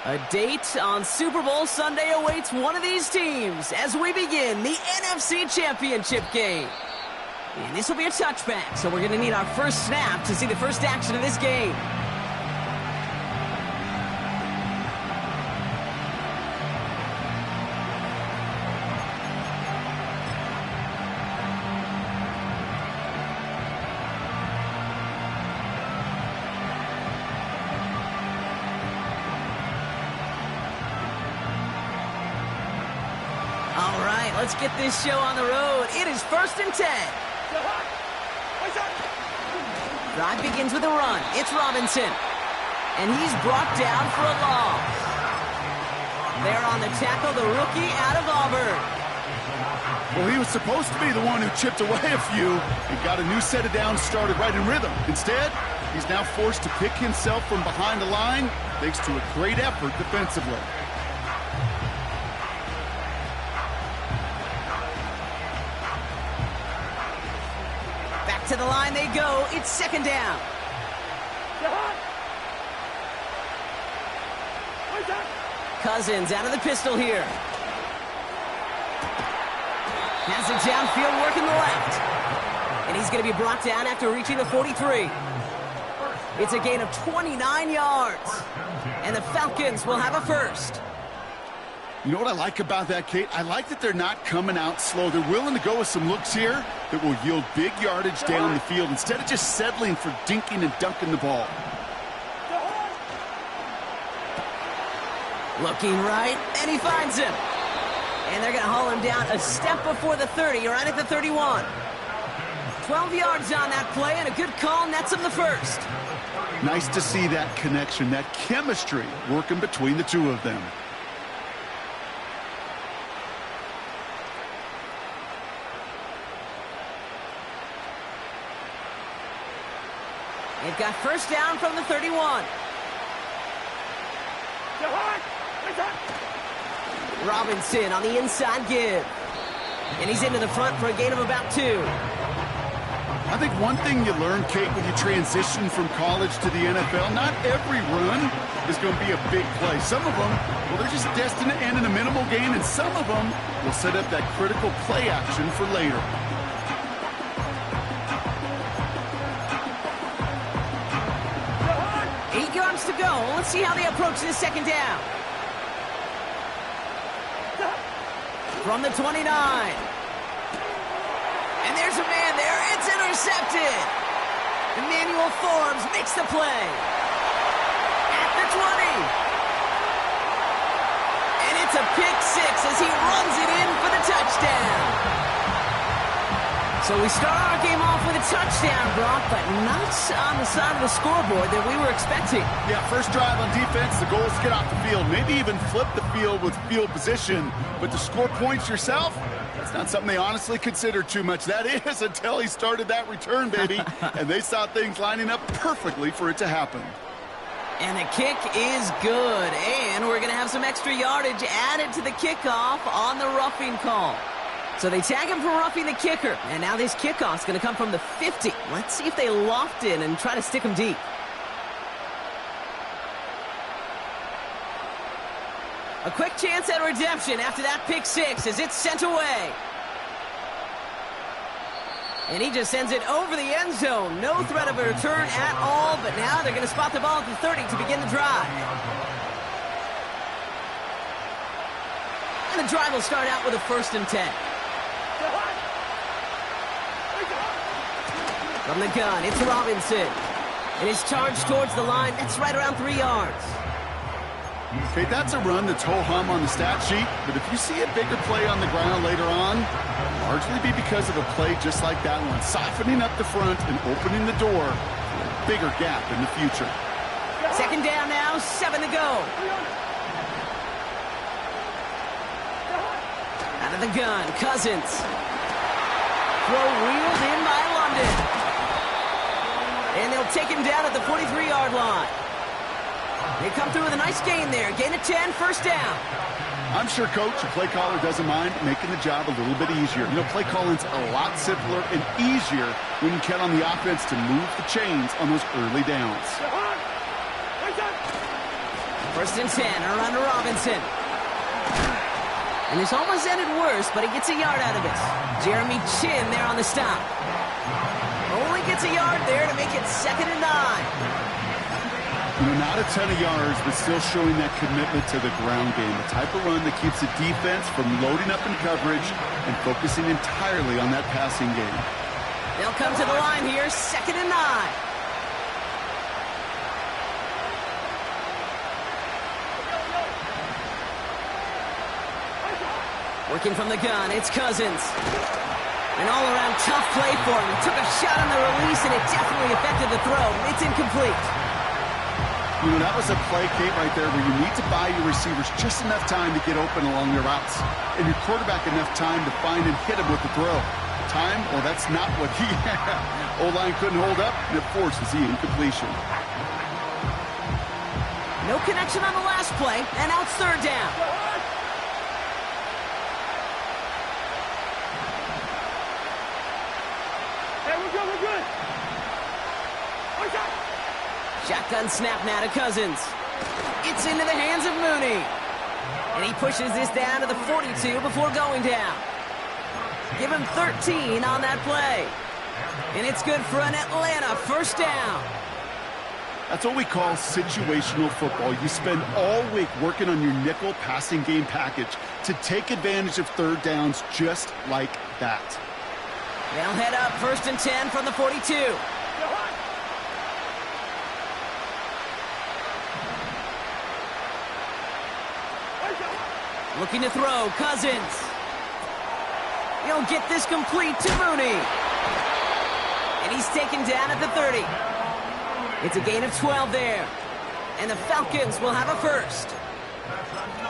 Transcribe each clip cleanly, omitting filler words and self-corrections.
A date on Super Bowl Sunday awaits one of these teams as we begin the NFC Championship game. And this will be a touchback, so we're going to need our first snap to see the first action of this game. All right, let's get this show on the road. It is 1st and 10. Drive begins with a run. It's Robinson. And he's brought down for a loss. There on the tackle, the rookie out of Auburn. Well, he was supposed to be the one who chipped away a few and got a new set of downs started right in rhythm. Instead, he's now forced to pick himself from behind the line thanks to a great effort defensively. To the line they go. It's 2nd down. Cousins out of the pistol here. Has it downfield, working the left. And he's going to be brought down after reaching the 43. It's a gain of 29 yards. And the Falcons will have a first. You know what I like about that, Kate? I like that they're not coming out slow. They're willing to go with some looks here that will yield big yardage down the field instead of just settling for dinking and dunking the ball. Looking right, and he finds him. And they're going to haul him down a step before the 30, right at the 31. 12 yards on that play, and a good call nets him the first. Nice to see that connection, that chemistry working between the two of them. They've got first down from the 31. Robinson on the inside give. And he's into the front for a gain of about 2. I think one thing you learn, Kate, when you transition from college to the NFL, not every run is going to be a big play. Some of them, well, they're just destined to end in a minimal gain, and some of them will set up that critical play action for later. To go. Let's see how they approach this 2nd down. From the 29. And there's a man there. It's intercepted. Emmanuel Forbes makes the play. At the 20. And it's a pick 6 as he runs it in for the touchdown. So we start our game off with a touchdown, Brock, but not on the side of the scoreboard that we were expecting. Yeah, first drive on defense, the goal is to get off the field, maybe even flip the field with field position. But to score points yourself, that's not something they honestly consider too much. That is until he started that return, baby. And they saw things lining up perfectly for it to happen. And the kick is good. And we're going to have some extra yardage added to the kickoff on the roughing call. So they tag him for roughing the kicker. And now this kickoff's going to come from the 50. Let's see if they loft in and try to stick him deep. A quick chance at redemption after that pick 6 as it's sent away. And he just sends it over the end zone. No threat of a return at all, but now they're going to spot the ball at the 30 to begin the drive. And the drive will start out with a 1st and 10. From the gun, it's Robinson. And his charge towards the line, that's right around 3 yards. Okay, that's a run that's ho-hum on the stat sheet, but if you see a bigger play on the ground later on, it'll largely be because of a play just like that one, softening up the front and opening the door for a bigger gap in the future. 2nd down now, 7 to go. Out of the gun, Cousins. Throw wheeled in by London. And they'll take him down at the 43-yard line. They come through with a nice gain there. Gain of 10, first down. I'm sure, Coach, the play caller doesn't mind making the job a little bit easier. You know, play calling's a lot simpler and easier when you count on the offense to move the chains on those early downs. First and 10, around to Robinson. And this almost ended worse, but he gets a yard out of it. Jeremy Chin there on the stop. Only gets a yard there to make it 2nd and 9. Not a ton of yards, but still showing that commitment to the ground game. The type of run that keeps the defense from loading up in coverage and focusing entirely on that passing game. They'll come to the line here, 2nd and 9. Working from the gun, it's Cousins. An all-around tough play for him. He took a shot on the release, and it definitely affected the throw. It's incomplete. That was a play, Kate, right there where you need to buy your receivers just enough time to get open along their routes. And your quarterback enough time to find and hit him with the throw. Time? Well, that's not what he had. O-line couldn't hold up, and it forces the incompletion. No connection on the last play, and now it's 3rd down. Hey, we're good, we're good. Shotgun snap now to Cousins. It's into the hands of Mooney. And he pushes this down to the 42 before going down. Give him 13 on that play. And it's good for an Atlanta 1st down. That's what we call situational football. You spend all week working on your nickel passing game package to take advantage of 3rd downs just like that. They'll head up 1st and 10 from the 42. Looking to throw, Cousins. He'll get this complete to Mooney. And he's taken down at the 30. It's a gain of 12 there. And the Falcons will have a 1st.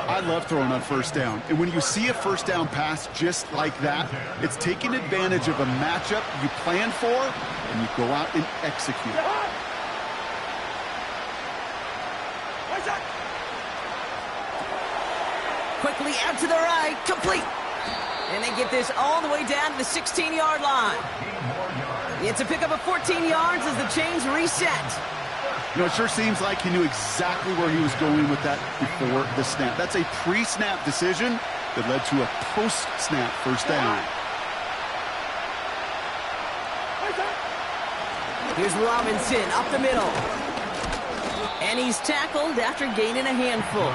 I love throwing on 1st down. And when you see a 1st down pass just like that, it's taking advantage of a matchup you plan for, and you go out and execute. Quickly out to the right, complete. And they get this all the way down to the 16-yard line. It's a pickup of 14 yards as the chains reset. It sure seems like he knew exactly where he was going with that before the snap. That's a pre-snap decision that led to a post-snap 1st down. Here's Robinson up the middle. And he's tackled after gaining a handful.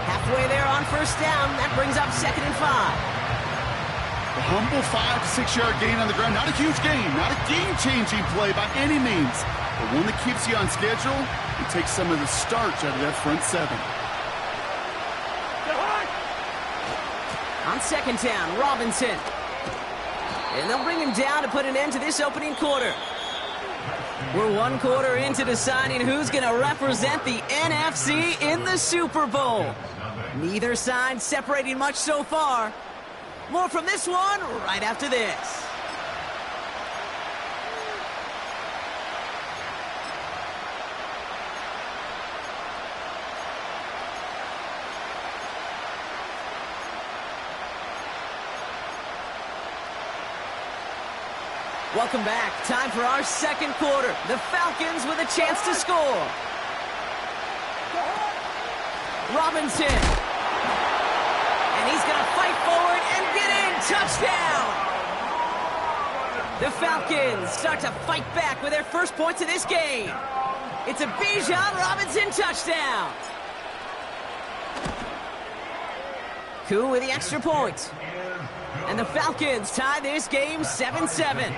Halfway there on 1st down. That brings up 2nd and 5. A humble 5 to 6 yard gain on the ground. Not a huge gain. Not a game-changing play by any means. But one that keeps you on schedule and takes some of the starch out of that front 7. On 2nd down, Robinson. And they'll bring him down to put an end to this opening quarter. We're 1 quarter into deciding who's going to represent the NFC in the Super Bowl. Neither side separating much so far. More from this one right after this. Welcome back. Time for our 2nd quarter. The Falcons with a chance to score. Robinson. And he's going to fight forward and get in. Touchdown. The Falcons start to fight back with their first points of this game. It's a Bijan Robinson touchdown. Koo with the extra point. And the Falcons tie this game 7-7.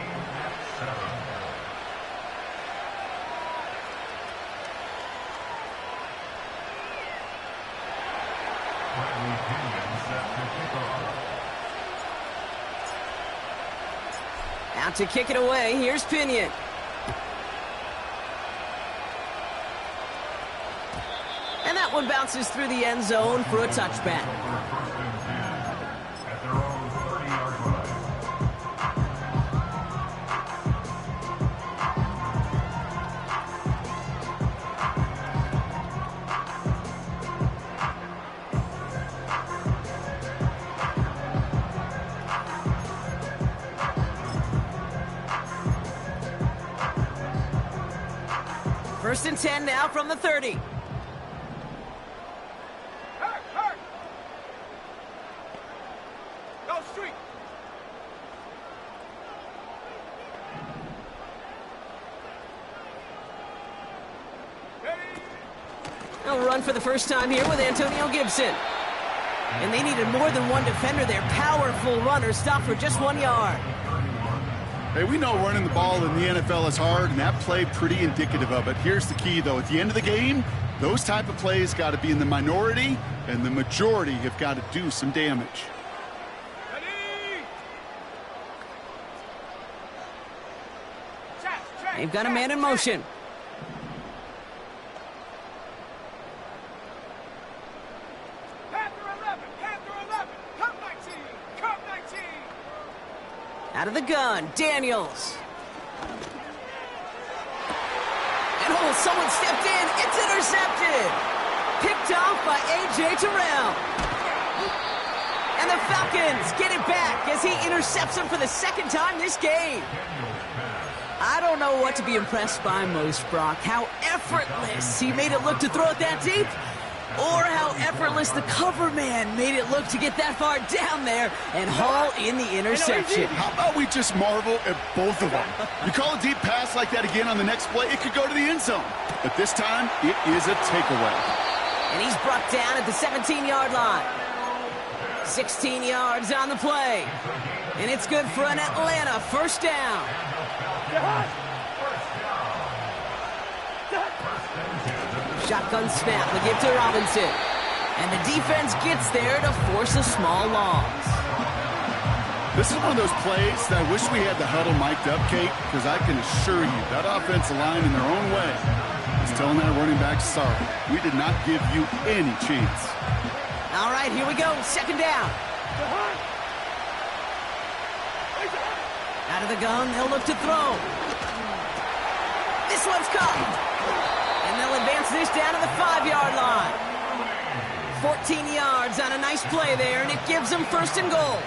Out to kick it away, here's Pinion. And that one bounces through the end zone for a touchback. First and 10 now from the 30. They'll run for the first time here with Antonio Gibson. And they needed more than one defender. Their powerful runner stopped for just 1 yard. Hey, we know running the ball in the NFL is hard, and that play pretty indicative of it. Here's the key, though. At the end of the game, those type of plays got to be in the minority, and the majority have got to do some damage. They've got a man in motion. Out of the gun, Daniels. And someone stepped in. It's intercepted. Picked off by A.J. Terrell. And the Falcons get it back as he intercepts him for the second time this game. I don't know what to be impressed by most, Brock. How effortless he made it look to throw it that deep, or how effortless the cover man made it look to get that far down there and haul in the interception. How about we just marvel at both of them? You call a deep pass like that again on the next play, it could go to the end zone. But this time, it is a takeaway. And he's brought down at the 17-yard line. 16 yards on the play. And it's good for an Atlanta first down. Shotgun snap, they give to Robinson. And the defense gets there to force a small loss. This is one of those plays that I wish we had the huddle mic'd up, Kate, because I can assure you that offensive line in their own way is telling that running back, sorry, we did not give you any chance. All right, here we go, second down. Out of the gun, they'll look to throw. This one's caught. And they'll advance this down to the 5-yard line. 14 yards on a nice play there, and it gives them first and goal.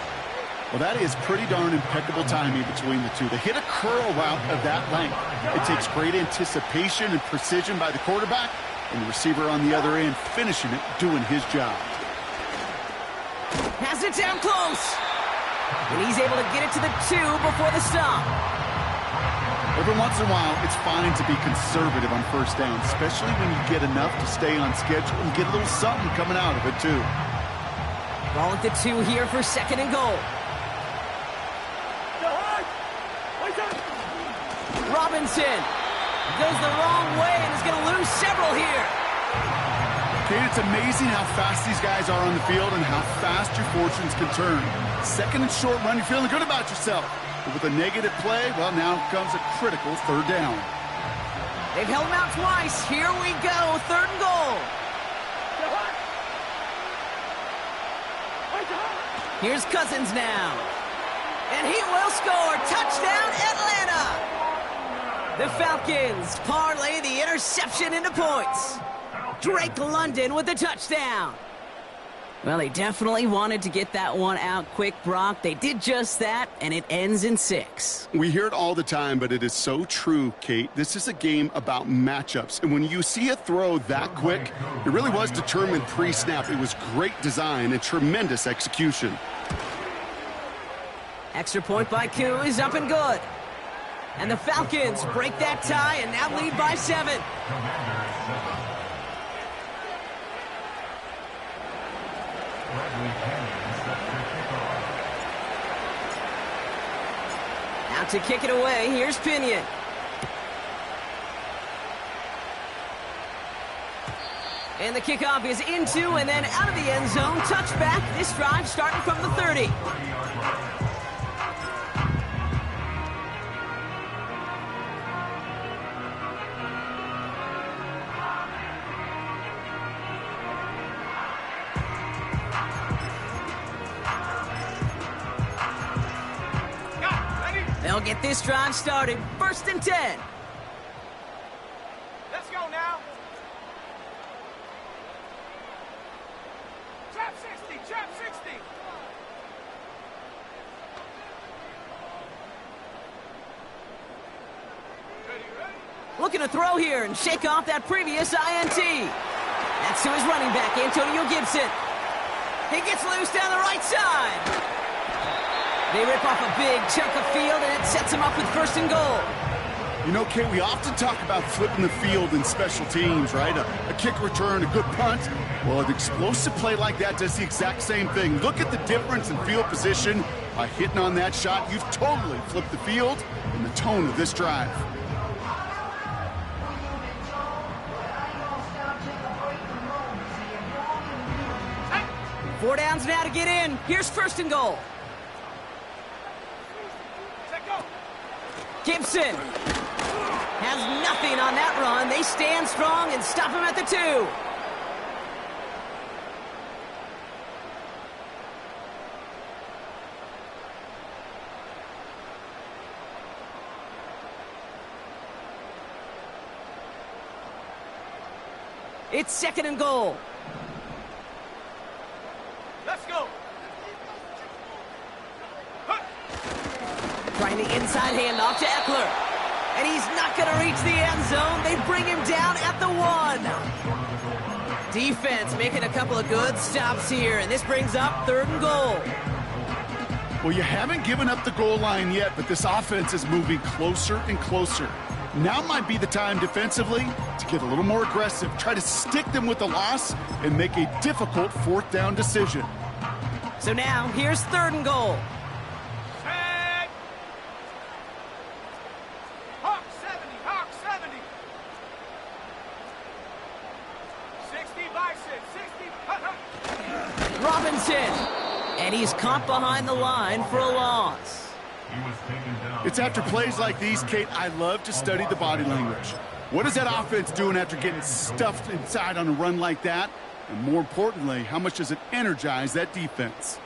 Well, that is pretty darn impeccable timing between the two. They hit a curl route of that length. It takes great anticipation and precision by the quarterback, and the receiver on the other end finishing it, doing his job. Has it down close. And he's able to get it to the 2 before the stop. Every once in a while, it's fine to be conservative on first down, especially when you get enough to stay on schedule and get a little something coming out of it, too. Ball at the 2 here for second and goal. Robinson goes the wrong way and is going to lose several here. Kate, it's amazing how fast these guys are on the field and how fast your fortunes can turn. Second and short run, you're feeling good about yourself. But with a negative play, well, now comes a critical third down. They've held him out twice. Here we go, third and goal. Here's Cousins now. And he will score. Touchdown, Atlanta. The Falcons parlay the interception into points. Drake London with the touchdown. Well, they definitely wanted to get that one out quick, Brock. They did just that, and it ends in 6. We hear it all the time, but it is so true, Kate. This is a game about matchups. And when you see a throw that quick, it really was determined pre-snap. It was great design and tremendous execution. Extra point by Koo is up and good. And the Falcons break that tie and now lead by 7. Now to kick it away, here's Pinion. And the kickoff is into and then out of the end zone. Touchback, this drive starting from the 30. They'll get this drive started. First and 10. Let's go now. Trap 60, trap 60. Ready. Looking to throw here and shake off that previous INT. That's to his running back, Antonio Gibson. He gets loose down the right side. They rip off a big chunk of field, and it sets him up with first and goal. You know, Kate, we often talk about flipping the field in special teams, right? A kick return, a good punt. Well, an explosive play like that does the exact same thing. Look at the difference in field position. By hitting on that shot, you've totally flipped the field and the tone of this drive. Four downs now to get in. Here's first and goal. Set go. Gibson has nothing on that run. They stand strong and stop him at the 2. It's second and goal. Let's go. Trying the inside handoff to Eckler. And he's not going to reach the end zone. They bring him down at the 1. Defense making a couple of good stops here, and this brings up third and goal. Well, you haven't given up the goal line yet, but this offense is moving closer and closer. Now might be the time defensively to get a little more aggressive, try to stick them with the loss, and make a difficult fourth down decision. So now, here's third and goal. Set. Hawk 70. Hawk 70. 60 bicep. 60. Robinson. And he's caught behind the line for a loss. It's after plays like these, Kate, I love to study the body language. What is that offense doing after getting stuffed inside on a run like that? And more importantly, how much does it energize that defense?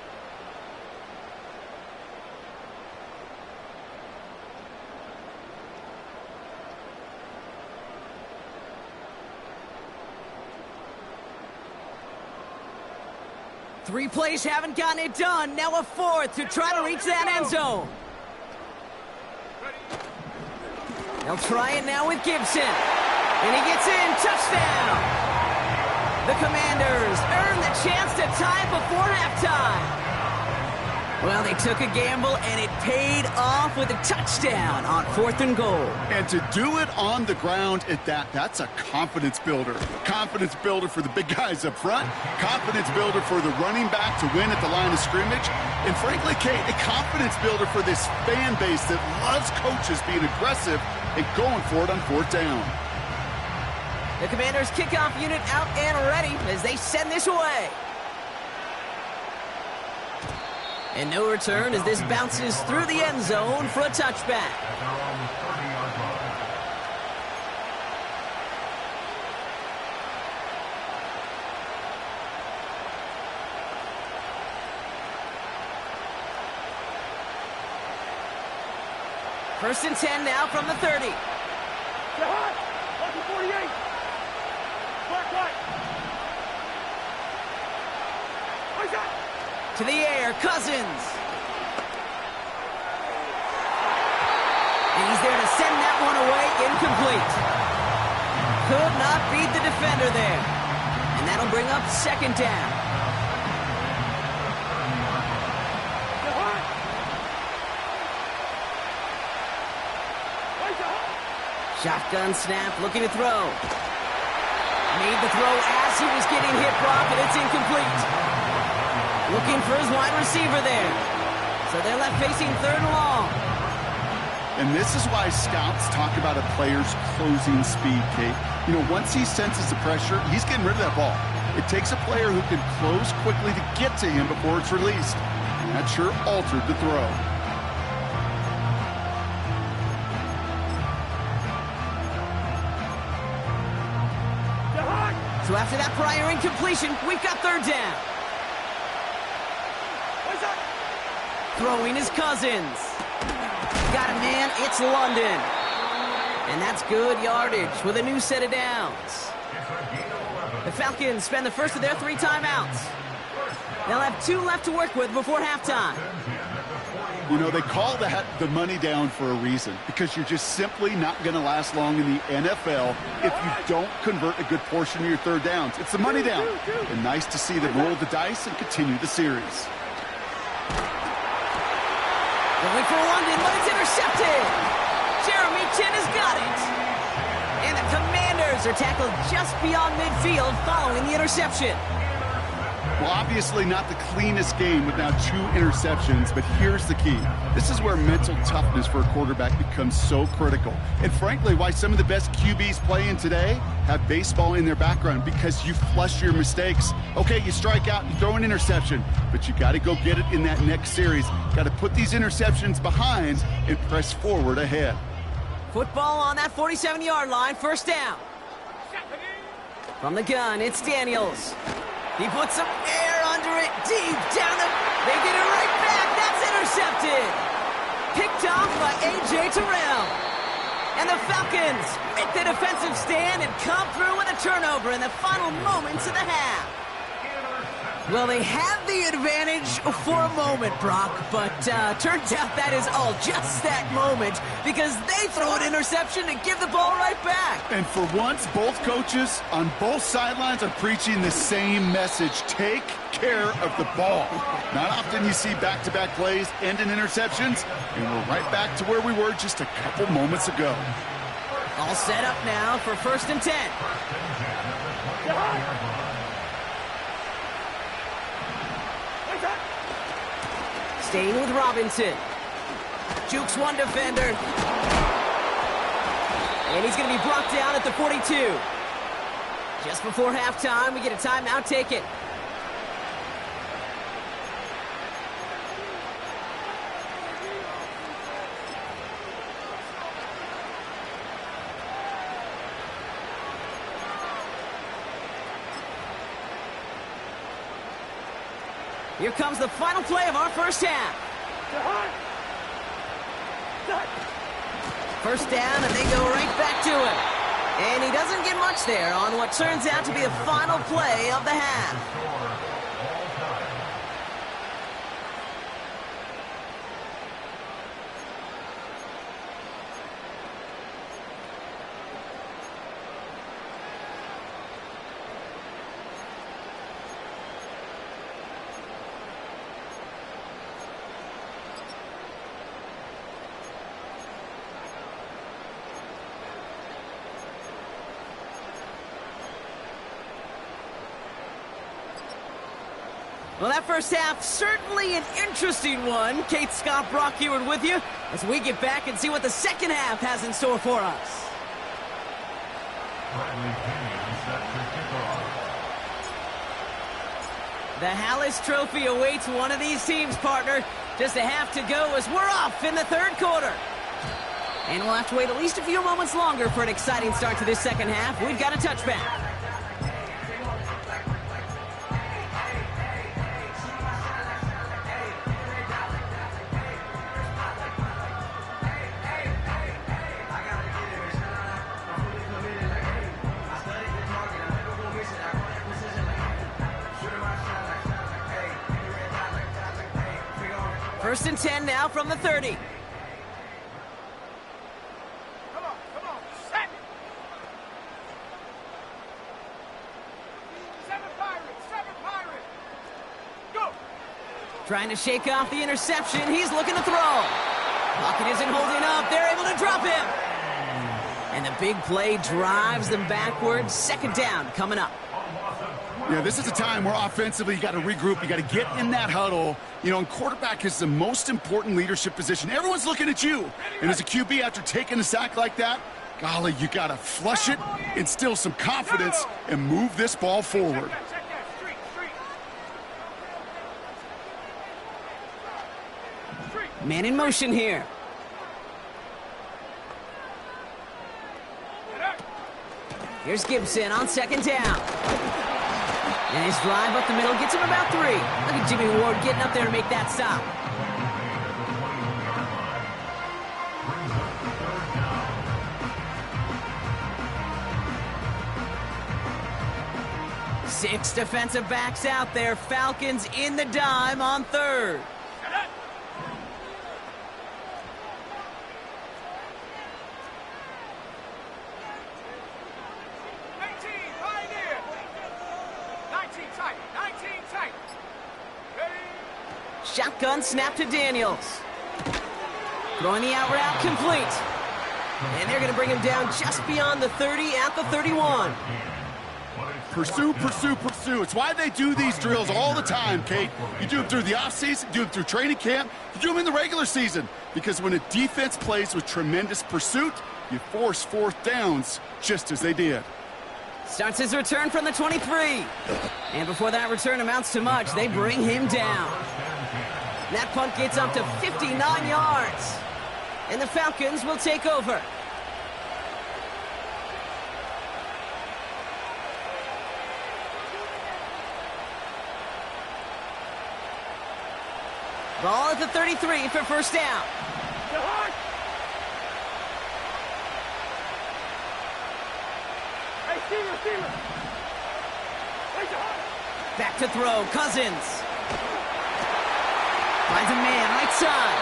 Three plays haven't gotten it done. Now a fourth to try to reach that end zone. They'll try it now with Gibson. And he gets in. Touchdown. The Commanders earn the chance to tie it before halftime. Well, they took a gamble, and it paid off with a touchdown on fourth and goal. And to do it on the ground at that, that's a confidence builder. Confidence builder for the big guys up front. Confidence builder for the running back to win at the line of scrimmage. And frankly, Kate, a confidence builder for this fan base that loves coaches being aggressive and going for it on fourth down. The Commanders' kickoff unit out and ready as they send this away. And no return as this bounces through the end zone for a touchback. First and 10 now from the 30. Get hot. Lucky 48. Black white. Where's that? To the air, Cousins. And he's there to send that one away, incomplete. Could not beat the defender there. And that'll bring up second down. Get hot. Where's that? Shotgun snap, looking to throw. Made the throw as he was getting hit, Brock, and it's incomplete. Looking for his wide receiver there. So they're left facing third and long. And this is why scouts talk about a player's closing speed, Kate. You know, once he senses the pressure, he's getting rid of that ball. It takes a player who can close quickly to get to him before it's released. And that sure altered the throw. So after that prior incompletion, we've got third down. Throwing his Cousins. Got it, man. It's London. And that's good yardage with a new set of downs. The Falcons spend the first of their 3 timeouts. They'll have 2 left to work with before halftime. You know, they call that the money down for a reason, because you're just simply not going to last long in the NFL if you don't convert a good portion of your third downs. It's the money down. And nice to see them roll the dice and continue the series. Going for London, but it's intercepted. Jeremy Chin has got are tackled just beyond midfield following the interception. Well, obviously not the cleanest game with now 2 interceptions, but here's the key. This is where mental toughness for a quarterback becomes so critical. And frankly, why some of the best QBs playing today have baseball in their background, because you flush your mistakes. Okay, you strike out, you throw an interception, but you got to go get it in that next series. Got to put these interceptions behind and press forward ahead. Football on that 47-yard line, first down. From the gun, it's Daniels. He puts some air under it, deep down the... They get it right back. That's intercepted. Picked off by A.J. Terrell. And the Falcons make the defensive stand and come through with a turnover in the final moments of the half. Well, they had the advantage for a moment, Brock, but turns out that is all just that moment, because they throw an interception and give the ball right back. And for once, both coaches on both sidelines are preaching the same message. Take care of the ball. Not often you see back-to-back plays end in interceptions, and we're right back to where we were just a couple moments ago. All set up now for 1st and 10. Staying with Robinson. Jukes one defender. And he's going to be brought down at the 42. Just before halftime, we get a timeout taken. Here comes the final play of our first half. First down, and they go right back to him. And he doesn't get much there on what turns out to be the final play of the half. Well, that first half, certainly an interesting one. Kate, Scott, Brock Eward with you as we get back and see what the second half has in store for us. The Hallis Trophy awaits one of these teams, partner. Just a half to go as we're off in the third quarter. And we'll have to wait at least a few moments longer for an exciting start to this second half. We've got a touchback. First and 10 now from the 30. Come on, set! 7 Pirates! Go! Trying to shake off the interception. He's looking to throw. Pocket isn't holding up. They're able to drop him. And the big play drives them backwards. Second down coming up. Yeah, this is a time where offensively you got to regroup. You got to get in that huddle. You know, and quarterback is the most important leadership position. Everyone's looking at you. And as a QB, after taking a sack like that, golly, you got to flush it, instill some confidence, and move this ball forward. Man in motion here. Here's Gibson on second down. And his drive up the middle gets him about 3. Look at Jimmy Ward getting up there to make that stop. Six defensive backs out there. Falcons in the dime on third. Shotgun snap to Daniels. Throwing the out route complete. And they're going to bring him down just beyond the 30 at the 31. Pursue, pursue, pursue. It's why they do these drills all the time, Kate. You do them through the offseason, you do them through training camp, you do them in the regular season. Because when a defense plays with tremendous pursuit, you force fourth downs just as they did. Starts his return from the 23. And before that return amounts to much, they bring him down. That punt gets up to 59 yards. And the Falcons will take over. Ball at the 33 for first down. Back to throw, Cousins. Finds a man right side.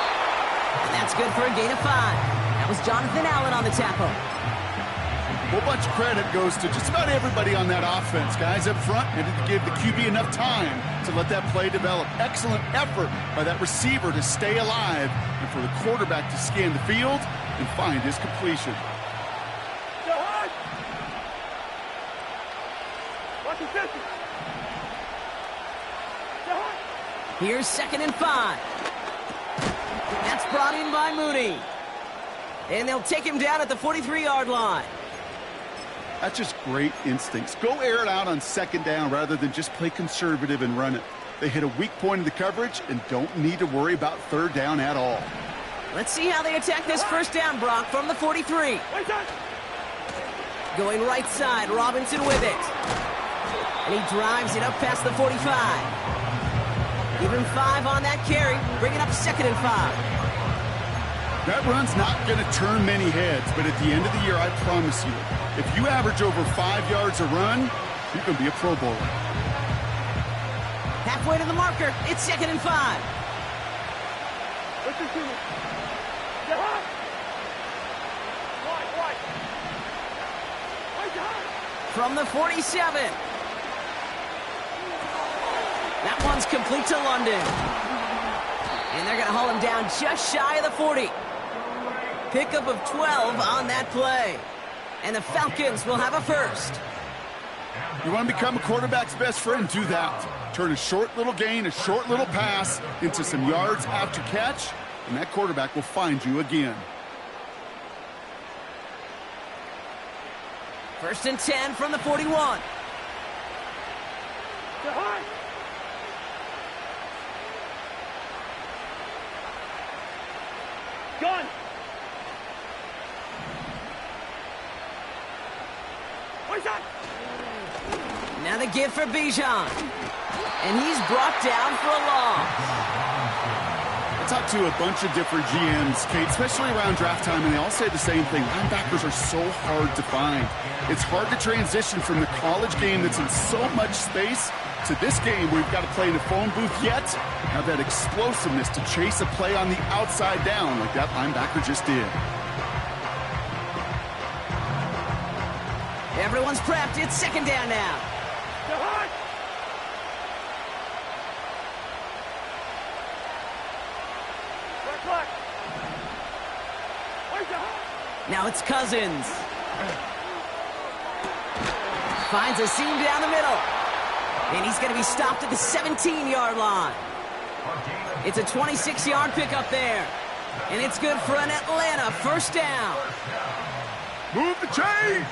And that's good for a gain of 5. That was Jonathan Allen on the tackle. A whole bunch of credit goes to just about everybody on that offense. Guys up front needed to give the QB enough time to let that play develop. Excellent effort by that receiver to stay alive and for the quarterback to scan the field and find his completion. Here's 2nd and 5. That's brought in by Mooney. And they'll take him down at the 43-yard line. That's just great instincts. Go air it out on 2nd down rather than just play conservative and run it. They hit a weak point in the coverage and don't need to worry about 3rd down at all. Let's see how they attack this first down, Brock, from the 43. Going right side, Robinson with it. And he drives it up past the 45. Give him 5 on that carry, bring it up 2nd and 5. That run's not going to turn many heads, but at the end of the year, I promise you, if you average over 5 yards a run, you're going to be a Pro Bowler. Halfway to the marker, it's 2nd and 5. From the 47. That one's complete to London. And they're going to haul him down just shy of the 40. Pickup of 12 on that play. And the Falcons will have a first. You want to become a quarterback's best friend? Do that. Turn a short little gain, a short little pass into some yards after catch, and that quarterback will find you again. 1st and 10 from the 41. Gun! Now the give for Bijan. And he's brought down for a loss. I talked to a bunch of different GMs, Kate, especially around draft time, and they all say the same thing. Linebackers are so hard to find. It's hard to transition from the college game that's in so much space to this game where you've got to play in a phone booth yet have that explosiveness to chase a play on the outside down like that linebacker just did. Everyone's prepped. It's 2nd down now. Now it's Cousins. Finds a seam down the middle. And he's going to be stopped at the 17-yard line. It's a 26-yard pickup there. And it's good for an Atlanta first down. Move the chains!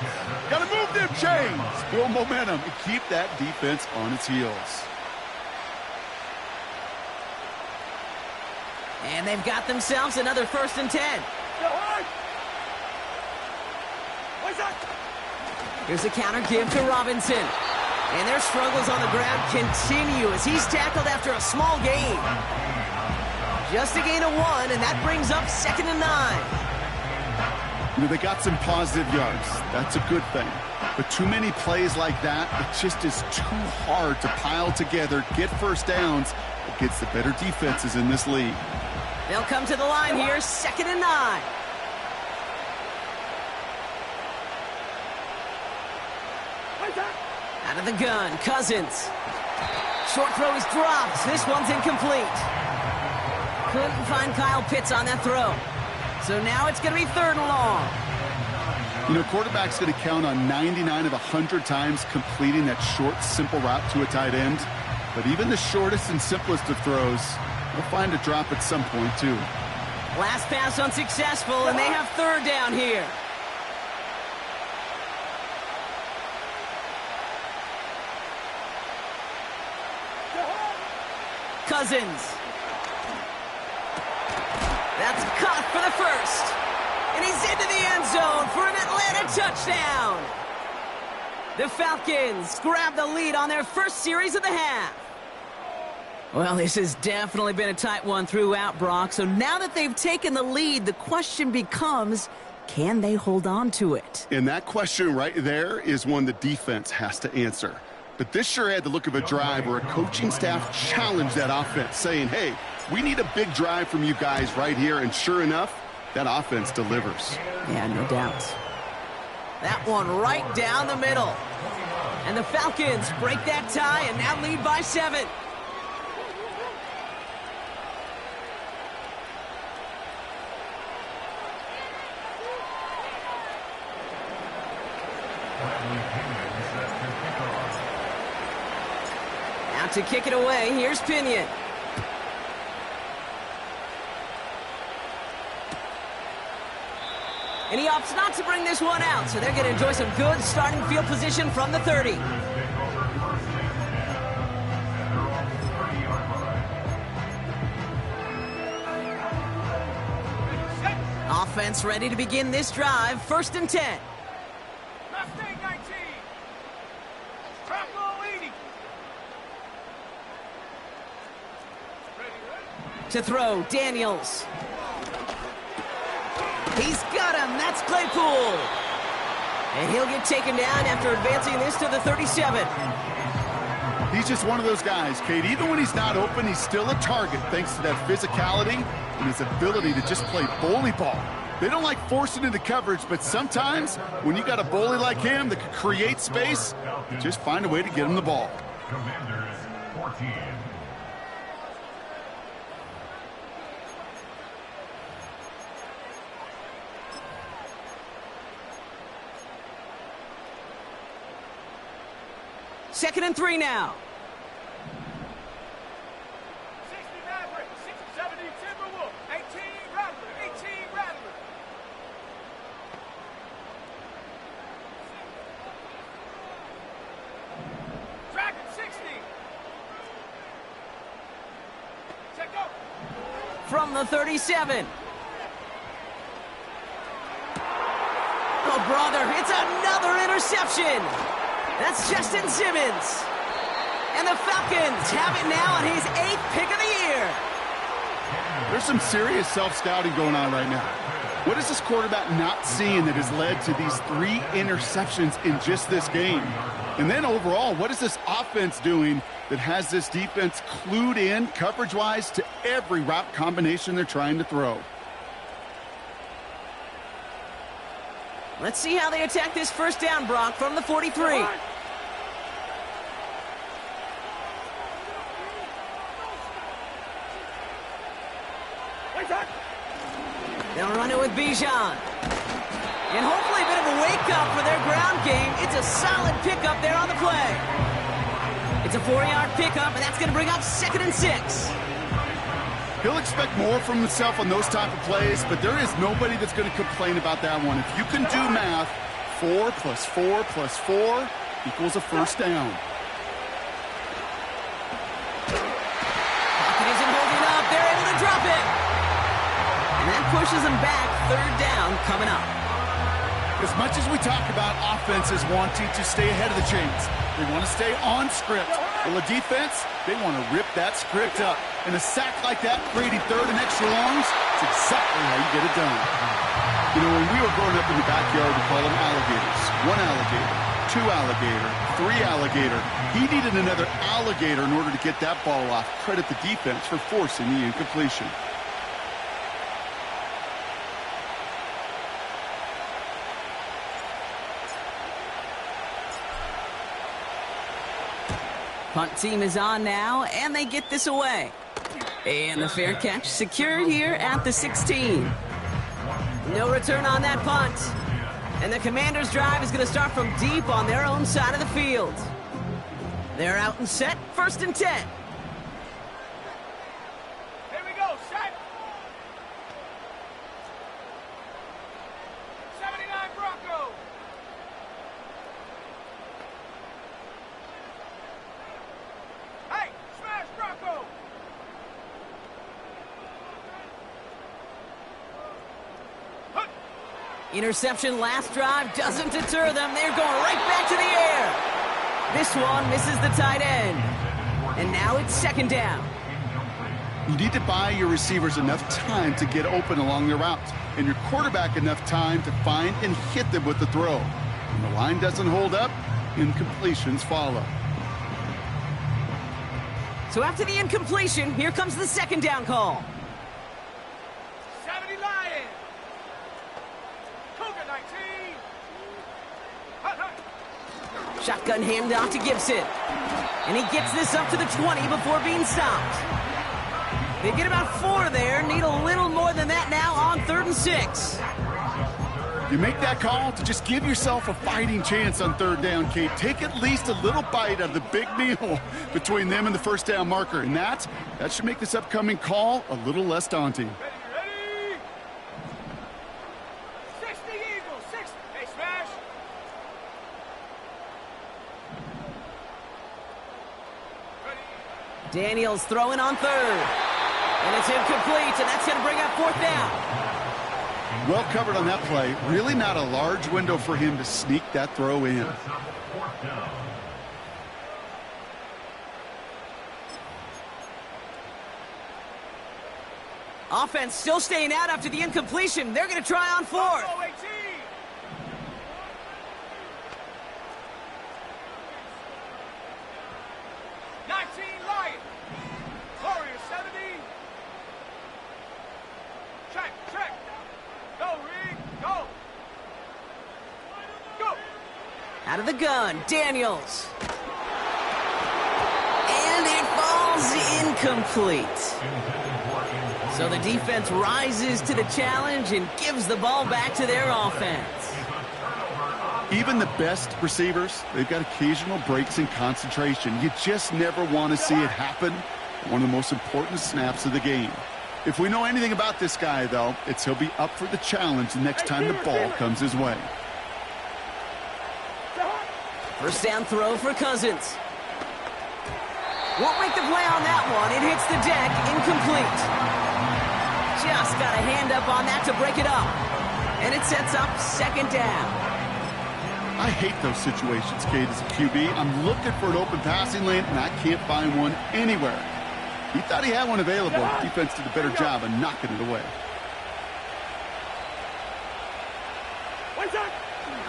Gotta move them chains! Build momentum and keep that defense on its heels. And they've got themselves another 1st and 10. Here's a counter give to Robinson. And their struggles on the ground continue as he's tackled after a small gain. Just a gain of 1, and that brings up 2nd and 9. You know, they got some positive yards. That's a good thing. But too many plays like that, it just is too hard to pile together, get first downs against the better defenses in this league. They'll come to the line here, 2nd and 9. Out of the gun, Cousins. Short throw is dropped. This one's incomplete. Couldn't find Kyle Pitts on that throw. So now it's going to be 3rd and long. You know, quarterback's going to count on 99 of 100 times completing that short, simple route to a tight end. But even the shortest and simplest of throws will find a drop at some point, too. Last pass unsuccessful, and they have third down here. Cousins. That's caught for the first. And he's into the end zone for an Atlanta touchdown. The Falcons grab the lead on their first series of the half. Well, this has definitely been a tight one throughout, Brock. So now that they've taken the lead, the question becomes, can they hold on to it? And that question right there is one the defense has to answer. But this sure had the look of a drive where a coaching staff challenged that offense, saying, hey, we need a big drive from you guys right here. And sure enough, that offense delivers. Yeah, no doubt. That one right down the middle. And the Falcons break that tie and now lead by 7. Now to kick it away, here's Pinion. And he opts not to bring this one out, so they're going to enjoy some good starting field position from the 30. Offense ready to begin this drive, 1st and 10. Mustang 19. Tropical 80. To throw, Daniels. He's got him. That's Claypool. And he'll get taken down after advancing this to the 37. He's just one of those guys, Kate. Even when he's not open, he's still a target thanks to that physicality and his ability to just play bully ball. They don't like forcing into coverage, but sometimes when you got a bully like him that can create space, you just find a way to get him the ball. Commanders 14. Second and 3 now. 60 Maverick. 70 Timberwolf. 18 Rattler. 18 Rattler. Dragon 60. Check up. From the 37. Oh, brother, it's another interception. That's Justin Simmons. And the Falcons have it now on his 8th pick of the year. There's some serious self-scouting going on right now. What is this quarterback not seeing that has led to these 3 interceptions in just this game? And then overall, what is this offense doing that has this defense clued in coverage-wise to every route combination they're trying to throw? Let's see how they attack this first down, Brock, from the 43. They'll run it with Bijan. And hopefully a bit of a wake-up for their ground game. It's a solid pickup there on the play. It's a 4-yard pickup, and that's going to bring up 2nd and 6. He'll expect more from himself on those type of plays, but there is nobody that's going to complain about that one. If you can do math, 4 plus 4 plus 4 equals a first down. Pocket isn't holding up. They're able to drop it. And that pushes them back. 3rd down coming up. As much as we talk about offenses wanting to stay ahead of the chains, they want to stay on script. Well, the defense, they want to rip that script up. And a sack like that, creating 3rd and extra longs, it's exactly how you get it done. You know, when we were growing up in the backyard, we call them alligators. 1 alligator, 2 alligator, 3 alligator. He needed another alligator in order to get that ball off. Credit the defense for forcing the incompletion. Punt team is on now, and they get this away. And the fair catch secured here at the 16. No return on that punt. And the Commanders' drive is going to start from deep on their own side of the field. They're out and set, 1st and 10. Here we go, set. 79 Bronco. Hey, smash Bronco. Hook. Interception last drive doesn't deter them. They're going right back to the air. This one misses the tight end. And now it's 2nd down. You need to buy your receivers enough time to get open along their routes, and your quarterback enough time to find and hit them with the throw. When the line doesn't hold up, incompletions follow. So after the incompletion, here comes the 2nd down call. 70 Lions. Cougar 19. Hut, hut. Shotgun handoff to Gibson. And he gets this up to the 20 before being stopped. They get about 4 there. Need a little more than that now on 3rd and 6. You make that call to just give yourself a fighting chance on 3rd down, Kate. Take at least a little bite out of the big meal between them and the 1st down marker. And that should make this upcoming call a little less daunting. Ready? 60 Eagles, 60. Hey, smash. Ready. Daniels throwing on 3rd. And it's incomplete, and that's going to bring up 4th down. Well covered on that play. Really not a large window for him to sneak that throw in. Offense still staying out after the incompletion. They're going to try on 4th. Bronco 18. 19 Lions. Warriors 70. Check. Go, Reed, go. Go. Out of the gun, Daniels. And it falls incomplete. So the defense rises to the challenge and gives the ball back to their offense. Even the best receivers, they've got occasional breaks in concentration. You just never want to see it happen. One of the most important snaps of the game. If we know anything about this guy, though, it's he'll be up for the challenge the next time the ball comes his way. 1st down throw for Cousins. Won't make the play on that one. It hits the deck, incomplete. Just got a hand up on that to break it up. And it sets up 2nd down. I hate those situations, Kate, as a QB. I'm looking for an open passing lane, and I can't find one anywhere. He thought he had one available. Defense did a better job of knocking it away.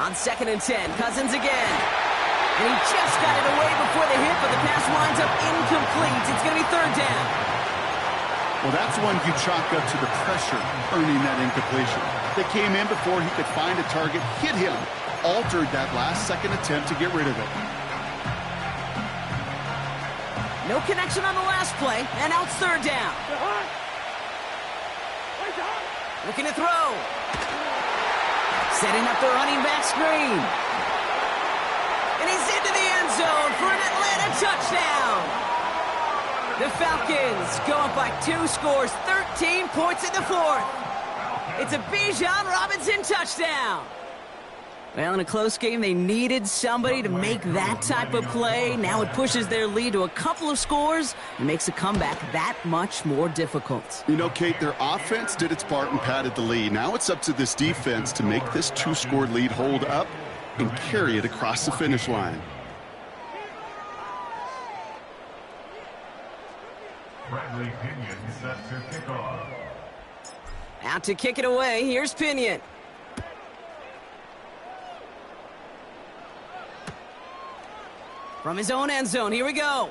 On 2nd and 10, Cousins again. And he just got it away before the hit, but the pass winds up incomplete. It's going to be 3rd down. Well, that's one you chalk up to the pressure earning that incompletion. They came in before he could find a target, hit him, altered that last-second attempt to get rid of it. No connection on the last play, and now it's 3rd down. Looking to throw. Setting up the running back screen. And he's into the end zone for an Atlanta touchdown. The Falcons go up by 2 scores, 13 points in the 4th. It's a Bijan Robinson touchdown. Well, in a close game, they needed somebody to make that type of play. Now it pushes their lead to a couple of scores and makes a comeback that much more difficult. You know, Kate, their offense did its part and padded the lead. Now it's up to this defense to make this 2-score lead hold up and carry it across the finish line. Bradley Pinion set to kick off. Out to kick it away, here's Pinion. From his own end zone, here we go.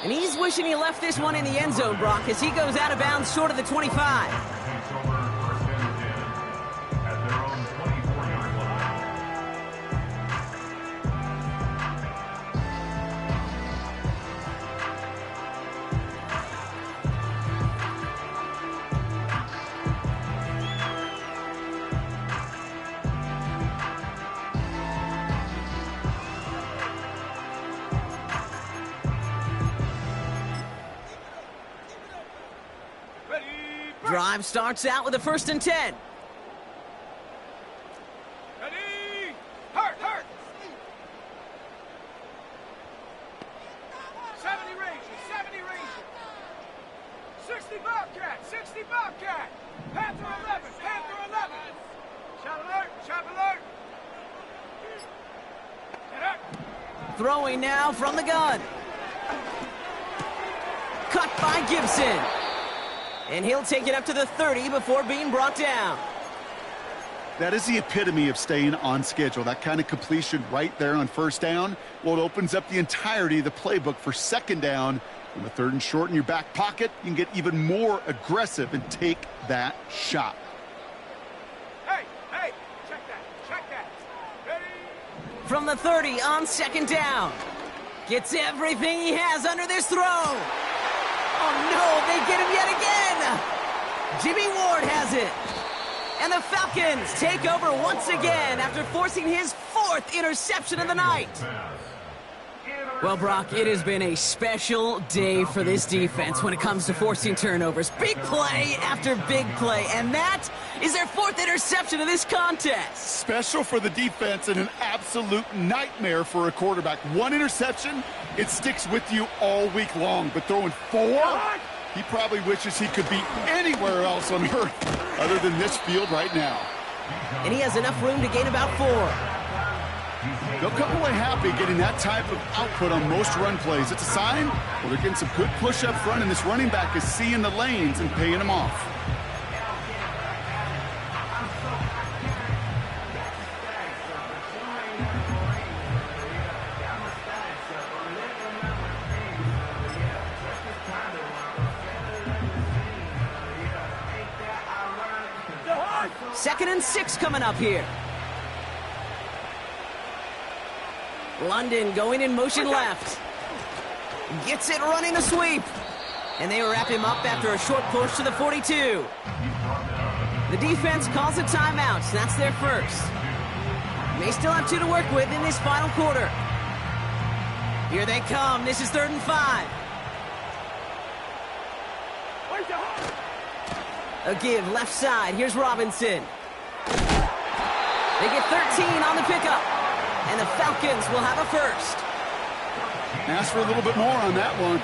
And he's wishing he left this one in the end zone, Brock, as he goes out of bounds short of the 25. Takes over 1st and 10 at their own 24-yard line. drive starts out with a 1st and 10. Ready? Hurt, hurt. 70 Rangers, 70 Rangers. 60 Bobcat, 60 Bobcat. Panther 11, Panther 11. Shot alert, shot alert. Get up. Throwing now from the gun. Cut by Gibson. And he'll take it up to the 30 before being brought down. That is the epitome of staying on schedule. That kind of completion right there on 1st down. Well, it opens up the entirety of the playbook for 2nd down. On the 3rd and short in your back pocket, you can get even more aggressive and take that shot. Hey, hey, check that. Ready? From the 30 on 2nd down. Gets everything he has under this throw. Oh, no, they get him yet again. Jimmy Ward has it. And the Falcons take over once again after forcing his 4th interception of the night. Well, Brock, it has been a special day for this defense when it comes to forcing turnovers. Big play after big play, and that is their 4th interception of this contest. Special for the defense and an absolute nightmare for a quarterback. 1 interception, it sticks with you all week long, but throwing 4, he probably wishes he could be anywhere else on earth other than this field right now. And he has enough room to gain about 4. They'll come away happy getting that type of output on most run plays. It's a sign, well, they're getting some good push up front, and this running back is seeing the lanes and paying them off. Second and 6 coming up here. London going in motion left. Gets it running a sweep. And they wrap him up after a short push to the 42. The defense calls a timeout. That's their first. They still have 2 to work with in this final quarter. Here they come. This is 3rd and 5. A give left side. Here's Robinson. They get 13 on the pickup. And the Falcons will have a first. Ask for a little bit more on that one.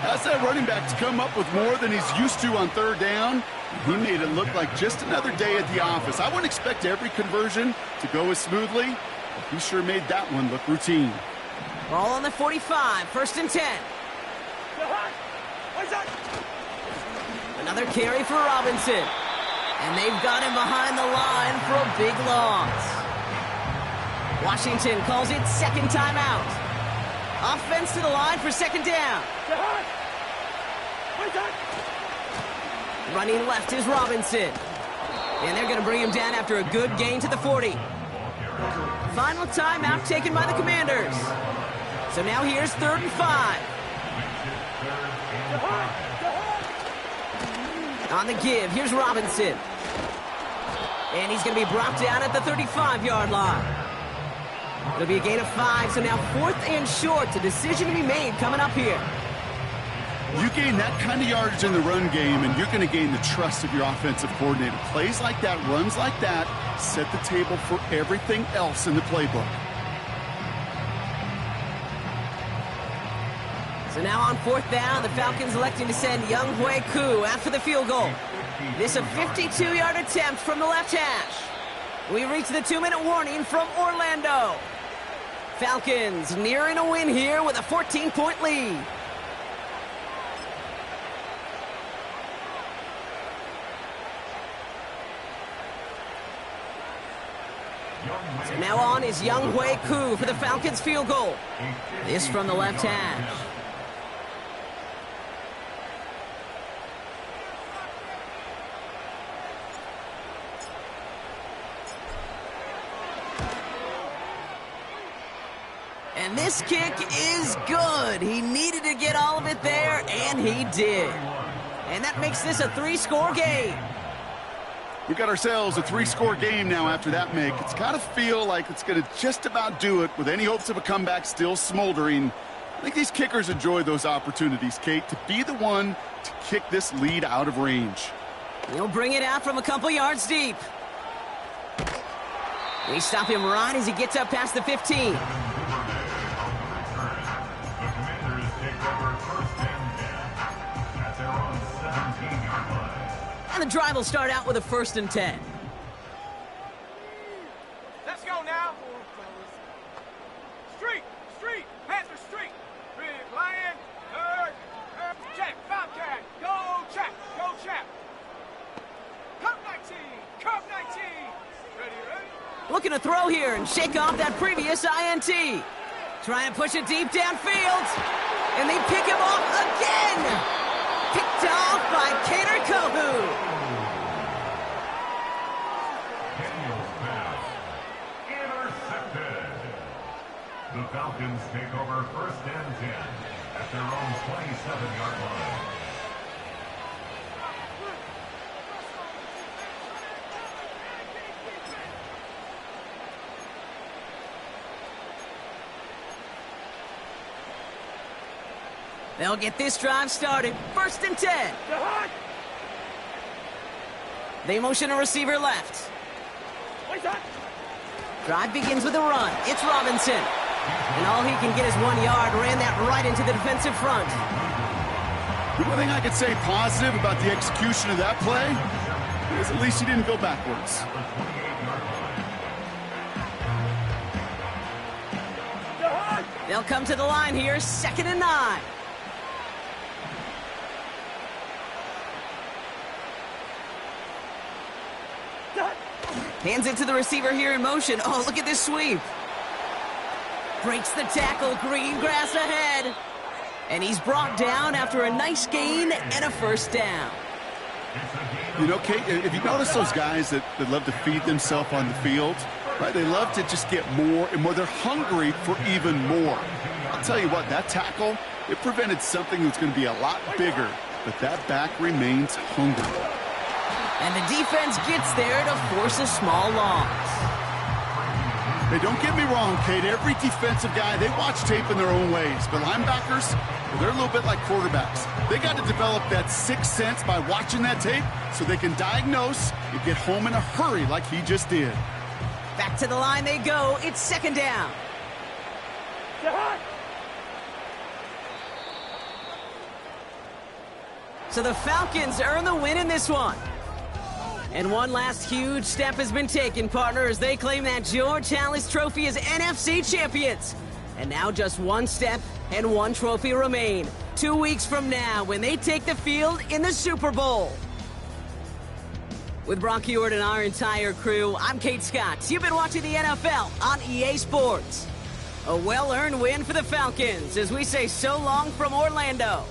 That's that running back to come up with more than he's used to on 3rd down. He made it look like just another day at the office. I wouldn't expect every conversion to go as smoothly, but he sure made that one look routine. Ball on the 45, 1st and 10. Another carry for Robinson. And they've got him behind the line for a big loss. Washington calls it 2nd timeout. Offense to the line for 2nd down. Running left is Robinson. And they're going to bring him down after a good gain to the 40. Final timeout taken by the Commanders. So now here's 3rd and 5. On the give, here's Robinson. And he's going to be brought down at the 35-yard line. It'll be a gain of 5, so now 4th and short. A decision to be made coming up here. You gain that kind of yardage in the run game, and you're going to gain the trust of your offensive coordinator. Plays like that, runs like that, set the table for everything else in the playbook. So now on 4th down, the Falcons electing to send Younghoe Koo after the field goal. This a 52-yard attempt from the left hash. We reach the 2-minute warning from Orlando. Falcons nearing a win here with a 14-point lead. So now on is Younghoe Koo for the Falcons field goal. This from the left hash. And this kick is good. He needed to get all of it there, and he did. And that makes this a 3-score game. We got ourselves a 3-score game now after that make. It's got to feel like it's going to just about do it with any hopes of a comeback still smoldering. I think these kickers enjoy those opportunities, Kate, to be the one to kick this lead out of range. He'll bring it out from a couple yards deep. We stop him right as he gets up past the 15. And the drive will start out with a 1st and 10. Let's go now. Street, street, Panther street. Big lion, check, Bobcat, go check, go check. Cup 19, Cup 19. Ready, ready? Looking to throw here and shake off that previous INT. Trying to push it deep downfield. And they pick him off again. Picked off by Kader Kohu. Intercepted. The Falcons take over 1st and 10 at their own 27-yard line. They'll get this drive started. 1st and 10. They motion a receiver left. Drive begins with a run. It's Robinson. And all he can get is 1 yard. Ran that right into the defensive front. The one thing I could say positive about the execution of that play is at least he didn't go backwards. They'll come to the line here. 2nd and 9. Hands it to the receiver here in motion. Oh, look at this sweep. Breaks the tackle. Green grass ahead. And he's brought down after a nice gain and a 1st down. You know, Kate, if you notice those guys that love to feed themselves on the field, right? They love to just get more and more. They're hungry for even more. I'll tell you what, that tackle, it prevented something that's going to be a lot bigger, but that back remains hungry. And the defense gets there to force a small loss. Hey, don't get me wrong, Kate. Every defensive guy, they watch tape in their own ways. But linebackers, well, they're a little bit like quarterbacks. They got to develop that sixth sense by watching that tape so they can diagnose and get home in a hurry like he just did. Back to the line they go. It's 2nd down. So the Falcons earn the win in this one. And one last huge step has been taken, partner, as they claim that George Halas Trophy as NFC champions. And now just one step and one trophy remain. 2 weeks from now when they take the field in the Super Bowl. With Brock Heward and our entire crew, I'm Kate Scott. You've been watching the NFL on EA Sports. A well-earned win for the Falcons as we say so long from Orlando.